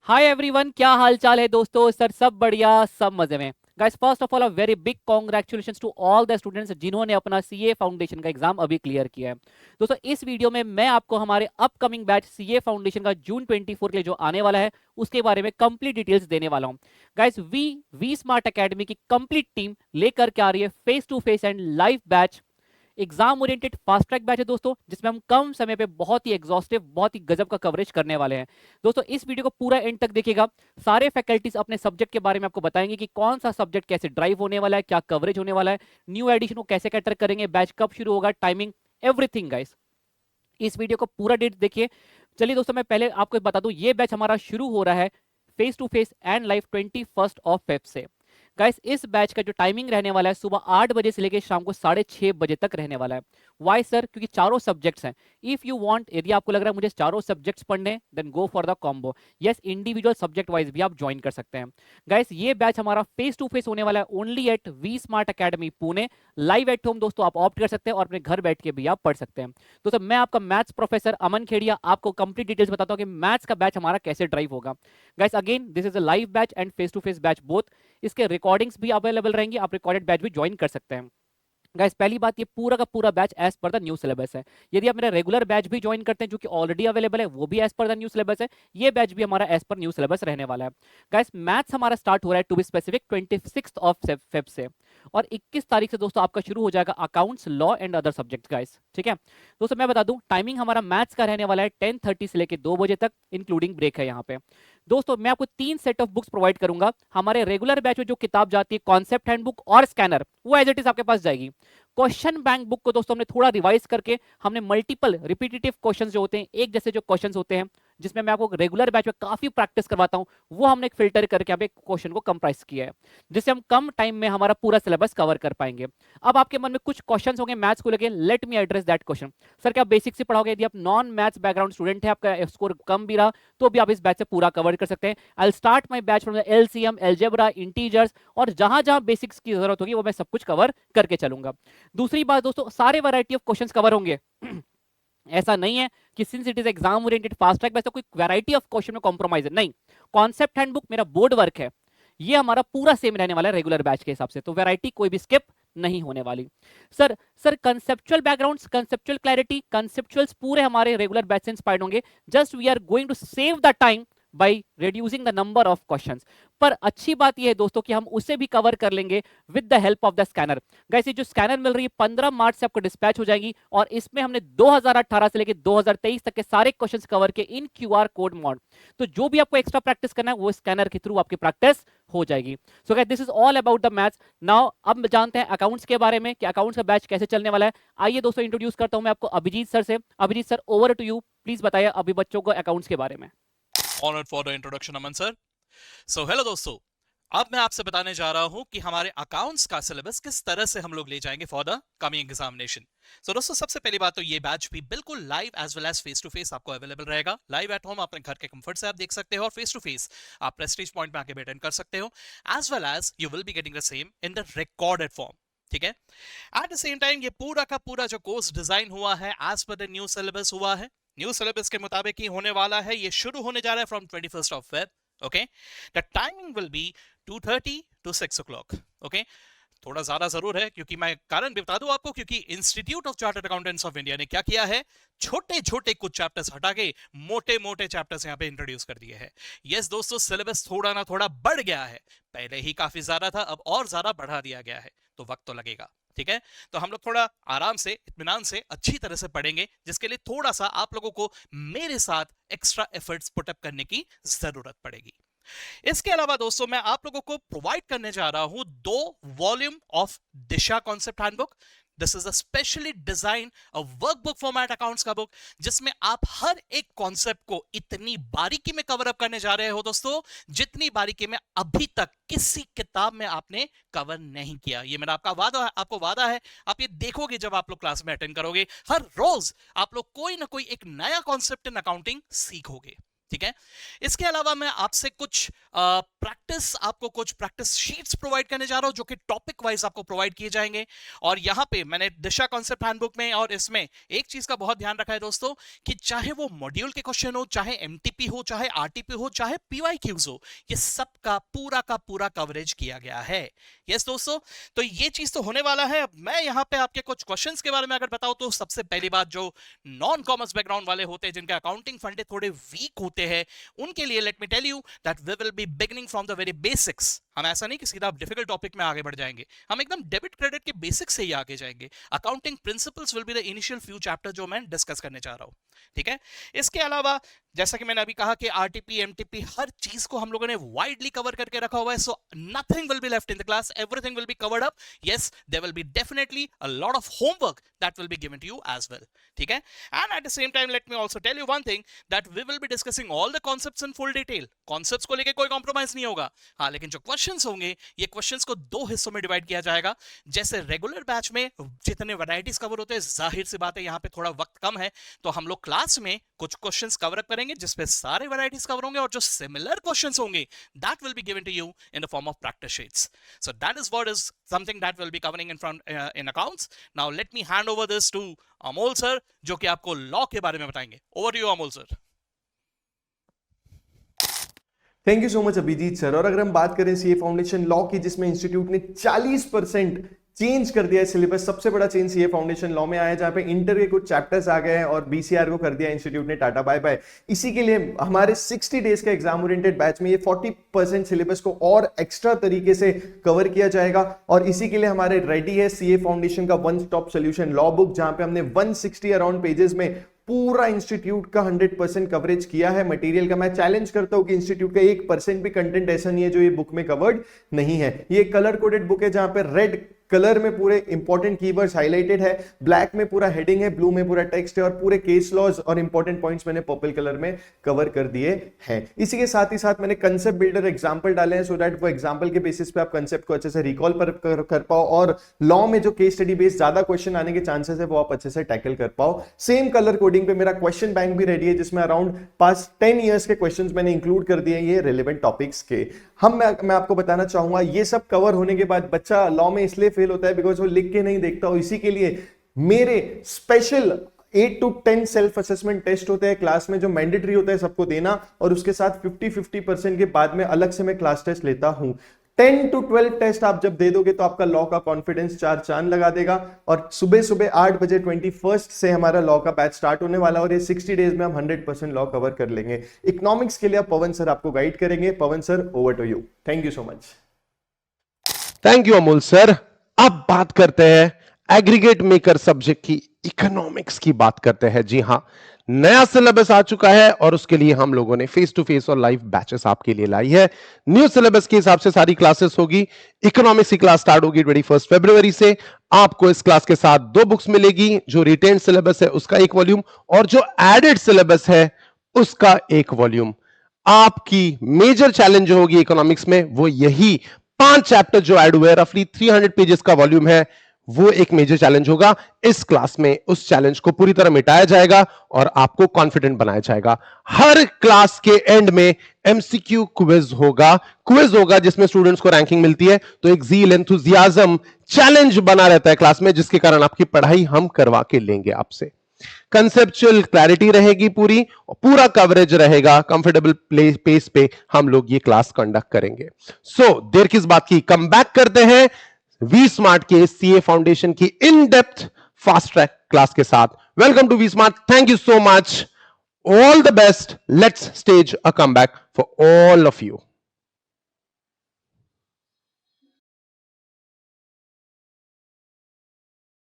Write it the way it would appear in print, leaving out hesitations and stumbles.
Hi everyone, क्या हाल चाल है दोस्तों। सर सब बढ़िया, सब मजे में। Guys first of all a very big congratulations to all the students जिन्होंने अपना सीए फाउंडेशन का एग्जाम अभी क्लियर किया है। दोस्तों इस वीडियो में मैं आपको हमारे अपकमिंग बैच सीए फाउंडेशन का जून 24 के लिए जो आने वाला है उसके बारे में कंप्लीट डिटेल्स देने वाला हूं। गाइस वी स्मार्ट एकेडमी की कंप्लीट टीम लेकर के आ रही है face to face and live batch, exam oriented fast track batch है दोस्तों, जिसमें हम कम समय पे बहुत ही एग्जॉस्टिव, बहुत ही गजब का कवरेज करने वाले हैं। दोस्तों इस वीडियो को पूरा एंड तक देखिएगा। सारे फैकल्टीज अपने सब्जेक्ट के बारे में आपको बताएंगे कि कौन सा सब्जेक्ट कैसे ड्राइव होने वाला है, क्या कवरेज होने वाला है, न्यू एडिशन को कैसे कैटर करेंगे, बैच कब शुरू होगा, टाइमिंग, एवरीथिंग गाइस। इस वीडियो को पूरा डेट देखिए। चलिए दोस्तों मैं पहले आपको बता दूं, ये बैच हमारा शुरू हो रहा है face to face and live 21 से। गाइस इस बैच का जो टाइमिंग रहने वाला है सुबह 8 बजे से लेकर शाम को 6:30 बजे तक रहने वाला है। Why sir? क्योंकि चारों सब्जेक्ट्स हैं। इफ यू वांट, यदि आपको लग रहा है मुझे चारों सब्जेक्ट्स पढ़ने, then go for the combo. Yes, individual subject wise भी आप ज्वाइन कर सकते हैं। गाइस ये बैच हमारा फेस टू फेस होने वाला है only at V Smart Academy Pune. Live at home दोस्तों आप ऑप्ट कर सकते हैं और अपने घर बैठ के भी आप पढ़ सकते हैं। दोस्तों मैं आपका मैथ्स प्रोफेसर अमन खेड़िया आपको कंप्लीट डिटेल्स बताता हूं कि मैथ्स का बैच हमारा कैसे ड्राइव होगा। Guys again this is a live batch and face to face batch both. इसके रिकॉर्डिंग्स भी अवेलेबल रहेंगी, आप रिकॉर्डेड बैच भी ज्वाइन कर सकते हैं। गाइस पहली बात, ये पूरा का पूरा batch as per the new syllabus है। यदि आप मेरा रेगुलर बैच भी ज्वाइन करते हैं जो कि ऑलरेडी अवेलेबल है, वो भी as per the new syllabus है। ये बैच भी हमारा एज पर न्यू सिलेबस रहने वाला है। गाइस मैथ्स हमारा स्टार्ट हो रहा है टू बी स्पेसिफिक 26 से, और 21 तारीख से दोस्तों आपका शुरू हो जाएगा accounts, law and other subject guys. ठीक है दोस्तों, मैं बता दूं टाइमिंग हमारा मैथ्स का रहने वाला है 10:30 से लेकर 2 बजे तक, इंक्लूडिंग ब्रेक है यहाँ पे। दोस्तों मैं आपको 3 सेट ऑफ बुक्स प्रोवाइड करूंगा। हमारे रेगुलर बैच में जो किताब जाती है कॉन्सेप्ट हैंडबुक और स्कैनर, वो एज इट इज आपके पास जाएगी। क्वेश्चन बैंक बुक को दोस्तों हमने थोड़ा रिवाइज करके हमने मल्टीपल रिपीटेटिव क्वेश्चंस जो होते हैं, एक जैसे जो क्वेश्चंस होते हैं जिसमें मैं आपको रेगुलर बैच में काफी प्रैक्टिस करवाता हूं, वो हमने एक फिल्टर करके यहाँ पे क्वेश्चन को कंप्राइज किया है, जिससे हम कम टाइम में हमारा पूरा सिलेबस कवर कर पाएंगे। अब आपके मन में कुछ क्वेश्चंस होंगे मैथ्स को लेके, let me address that question. Sir क्या बेसिक से पढ़ाओगे? यदि आप नॉन मैथ्स बैकग्राउंड स्टूडेंट है, आपका स्कोर कम भी रहा तो भी आप इस बैच से पूरा कवर कर सकते हैं। I start my batch from the LCM, algebra, integers, और जहां जहां बेसिक्स की जरूरत होगी वो मैं सब कुछ कवर करके चलूंगा। दूसरी बात दोस्तों, सारे वैरायटी ऑफ क्वेश्चंस कवर होंगे। ऐसा नहीं है कि since it is exam oriented fast track वैसे कोई वैरायटी ऑफ क्वेश्चन में कॉम्प्रोमाइज है नहीं। कॉन्सेप्ट हैंडबुक मेरा बोर्ड वर्क है, ये हमारा पूरा सेम रहने वाला है रेगुलर बैच के हिसाब से, तो वैरायटी कोई भी स्किप नहीं होने वाली। Sir conceptual backgrounds, conceptual clarity, conceptuals पूरे हमारे रेगुलर बैच से इंस्पायर्ड होंगे। Just we are going to save the time by reducing the number of questions. पर अच्छी बात यह है दोस्तों कि हम उसे भी कवर कर लेंगे with the help of the scanner. Guys ये जो स्कैनर मिल रही है 15 मार्च से आपको डिस्पैच हो जाएगी, और इसमें हमने 2018 से लेकर 2023 तक के सारे क्वेश्चंस कवर के इन क्यूआर कोड मोड। तो जो भी आपको एक्स्ट्रा प्रैक्टिस करना है वो स्कैनर के थ्रू आपकी प्रैक्टिस हो जाएगी। So guys this is all about the maths. Now अब जानते हैं अकाउंट्स के बारे में कि अकाउंट्स का बैच कैसे चलने वाला है। आइए दोस्तों इंट्रोड्यूस करता हूं मैं आपको अभिजीत सर से। Abhijit sir over to you, please बताइए अभी बच्चों को अकाउंट्स के बारे में। Honored for the introduction, Aman sir. So hello दोस्तों, अब मैं आपसे बताने जा रहा हूं कि हमारे अकाउंट्स का सिलेबस किस तरह से हम लोग ले जाएंगे for the coming examination. So दोस्तों सबसे पहली बात तो ये बैच भी बिल्कुल live as well as face to face आपको अवेलेबल रहेगा। लाइव एट होम अपने घर के कंफर्ट से आप देख सकते हो, और फेस टू फेस आप प्रेस्टीज पॉइंट में आके भी अटेंड कर सकते हो, as well as you will be getting the same in the recorded form. ठीक है, एट द सेम टाइम ये पूरा का पूरा जो कोर्स डिजाइन हुआ है as per the new syllabus हुआ है। न्यू सिलेबस के मुताबिक ही होने वाला है। ये शुरू होने जा रहा है from 21st of Feb। Okay, the timing will be 2:30 to 6 o'clock। Okay, थोड़ा ज्यादा जरूर है क्योंकि मैं कारण भी बता दूं आपको, क्योंकि institute of chartered accountants of India ने क्या किया है, छोटे छोटे कुछ चैप्टर्स हटा के मोटे मोटे चैप्टर्स यहां पे इंट्रोड्यूस कर दिए हैं। यस दोस्तों, सिलेबस थोड़ा ना थोड़ा बढ़ गया है, पहले ही काफी ज्यादा था, अब और ज्यादा बढ़ा दिया गया है, तो वक्त तो लगेगा। ठीक है, तो हम लोग थोड़ा आराम से, इत्मीनान से, अच्छी तरह से पढ़ेंगे, जिसके लिए थोड़ा सा आप लोगों को मेरे साथ एक्स्ट्रा एफर्ट्स पुटअप करने की जरूरत पड़ेगी। इसके अलावा दोस्तों मैं आप लोगों को प्रोवाइड करने जा रहा हूं 2 volume of Disha concept handbook. This is a specially design a workbook format accounts का बुक, जिसमें आप हर एक कॉन्सेप्ट को इतनी बारीकी में कवर अप करने जा रहे हो दोस्तों, जितनी बारीकी में अभी तक किसी किताब में आपने कवर नहीं किया। ये मेरा आपका वादा है, आपको वादा है, आप ये देखोगे जब आप लोग क्लास में अटेंड करोगे, हर रोज आप लोग कोई ना कोई एक नया कॉन्सेप्ट इन अकाउंटिंग सीखोगे। ठीक है। इसके अलावा मैं आपसे कुछ आपको कुछ प्रैक्टिस शीट्स प्रोवाइड करने जा रहा हूं जो कि टॉपिक वाइज आपको प्रोवाइड किए जाएंगे। और यहां पे मैंने दिशा कॉन्सेप्ट हैंडबुक में और इसमें एक चीज का बहुत ध्यान रखा है दोस्तों कि चाहे वो मॉड्यूल के क्वेश्चन हो, चाहे एमटीपी हो, चाहे आरटीपी हो, चाहे पीवाईक्यूज हो, ये सब का पूरा कवरेज किया गया है। यस दोस्तों, तो ये चीज तो होने वाला है। मैं यहां पे आपके कुछ क्वेश्चंस के बारे में अगर बताऊं तो सबसे पहली बात, जो नॉन कॉमर्स बैकग्राउंड वाले होते हैं, जिनके अकाउंटिंग फंडे थोड़े वीक होते हैं, उनके लिए let me tell you that we will be beginning from the very basics. हम ऐसा नहीं कि सीधा डिफिकल्ट टॉपिक में आगे बढ़ जाएंगे, हम एकदम डेबिट क्रेडिट के बेसिक्स से ही आगे जाएंगे। Accounting principles will be the initial few chapter जो मैं डिस्कस करने जा रहा हूं, ठीक है। इसके अलावा जैसा कि मैंने अभी कहा कि आरटीपी एमटीपी हर चीज को हम लोगों ने वाइडली कवर करके रखा हुआ है, so nothing will be left in the class, everything will be covered up. Yes, there will be definitely a lot of homework that will be given to you as well, ठीक है। And at the same time let me also tell you one thing that we will be discussing all the concepts in full detail. Concepts को लेके कोई compromise नहीं होगा, हाँ, लेकिन जो क्वेश्चंस होंगे ये क्वेश्चंस को दो हिस्सों में डिवाइड किया जाएगा। जैसे रेगुलर बैच में जितने वैरायटीज कवर होते हैं, जाहिर सी बात है यहाँ पे थोड़ा वक्त कम है, तो हम लोग क्लास में कुछ क्वेश्चंस कवर अप करेंगे जिसपे सारे वैरायटीज कवर होंगे, और जो सिमिलर क्वेश्चंस होंगे that will be given to you in the form of practice sheets. So that is what is something that we'll be covering in accounts. Now let me hand over this to Amol sir, जो कि आपको law के बारे में बताएंगे। Over to you Amol sir. Thank you so much Abhijit sir. और अगर हम बात करें सीए फाउंडेशन लॉ की, जिसमें इंस्टीट्यूट ने 40% चेंज कर दिया है सिलेबस, सबसे बड़ा चेंज सीए फाउंडेशन लॉ में आया है, जहां पे इंटर के कुछ चैप्टर्स आ गए हैं और बीसीआर को कर दिया इंस्टीट्यूट ने टाटा बाय बाय। इसी के लिए हमारे 60 डेज का एग्जाम ओरिएंटेड बैच में ये 40% सिलेबस को और एक्स्ट्रा तरीके से कवर किया जाएगा। और इसी के लिए हमारे रेडी है सीए फाउंडेशन का one stop solution law book, जहां पे हमने 160 अराउंड पेजेस में पूरा इंस्टीट्यूट का 100% कवरेज किया है मटेरियल का। मैं चैलेंज करता हूं कि इंस्टीट्यूट का 1% भी कंटेंट ऐसा नहीं है जो ये बुक में कवर्ड नहीं है। ये कलर कोडेड बुक है, जहां पे रेड कलर में पूरे इंपॉर्टेंट कीवर्ड्स हाईलाइटेड है, ब्लैक में पूरा हेडिंग है, ब्लू में पूरा टेक्स्ट है, और पूरे केस लॉज और इंपॉर्टेंट पॉइंट्स मैंने पर्पल कलर में कवर कर दिए हैं। इसी के साथ ही साथ मैंने कंसेप्ट बिल्डर एग्जांपल डाले हैं, सो दैट वो एग्जांपल के बेसिस पे आप कंसेप्ट को अच्छे से रिकॉल कर पाओ, और लॉ में जो केस स्टडी बेस्ड ज्यादा क्वेश्चन आने के चांसेस है वो आप अच्छे से टैकल कर पाओ। सेम कलर कोडिंग पे मेरा क्वेश्चन बैंक भी रेडी है, जिसमें अराउंड पास्ट 10 ईयर्स के क्वेश्चंस मैंने इंक्लूड कर दिए ये रिलेवेंट टॉपिक्स के। मैं आपको बताना चाहूंगा, ये सब कवर होने के बाद बच्चा लॉ में इसलिए फेल होता है बिकॉज वो लिख के नहीं देखता हो। इसी के लिए मेरे special 8 to 10 self assessment test होते हैं क्लास में, जो मैंडेटरी होता है सबको देना, और उसके साथ 50-50% के बाद में अलग से मैं क्लास टेस्ट लेता हूं। 10 to 12 टेस्ट आप जब दे दोगे तो आपका लॉ का कॉन्फिडेंस 4 चांद लगा देगा। और सुबह 8 बजे 21 से हमारा लॉ का बैच स्टार्ट होने वाला है, और ये 60 डेज में हम 100% लॉ कवर कर लेंगे। इकोनॉमिक्स के लिए पवन सर आपको गाइड करेंगे। Pavan sir, over to you. Thank you so much. Thank you Amol sir. अब बात करते हैं एग्रीगेट मेकर सब्जेक्ट की, इकोनॉमिक्स की बात करते हैं। जी हां, नया सिलेबस आ चुका है और उसके लिए हम लोगों ने फेस टू फेस और लाइव बैचेस आपके लिए लाई है। न्यू सिलेबस के हिसाब से सारी क्लासेस होगी। इकोनॉमिक्स की क्लास स्टार्ट होगी 21 फरवरी से। आपको इस क्लास के साथ 2 बुक्स मिलेगी, जो रिटेन सिलेबस है उसका 1 वॉल्यूम, और जो एडेड सिलेबस है उसका 1 वॉल्यूम। आपकी मेजर चैलेंज जो होगी इकोनॉमिक्स में, वो यही 5 चैप्टर जो ऐड हुए, रफली 300 पेजेस का वॉल्यूम है, वो एक मेजर चैलेंज होगा। इस क्लास में उस चैलेंज को पूरी तरह मिटाया जाएगा और आपको कॉन्फिडेंट बनाया जाएगा। हर क्लास के एंड में एमसीक्यू क्विज होगा जिसमें स्टूडेंट्स को रैंकिंग मिलती है। तो एक ज़ील, एंथुसियाज्म, चैलेंज बना रहता है क्लास में, जिसके कारण आपकी पढ़ाई हम करवा के लेंगे आपसे। कंसेप्चुअल क्लैरिटी रहेगी, पूरा कवरेज रहेगा। कंफर्टेबल पेस पे हम लोग ये क्लास कंडक्ट करेंगे। सो देर किस बात की, कम बैक करते हैं वी स्मार्ट के सीए फाउंडेशन की in depth fast track class के साथ। Welcome to V Smart. Thank you so much. All the best. Let's stage a come back for all of you.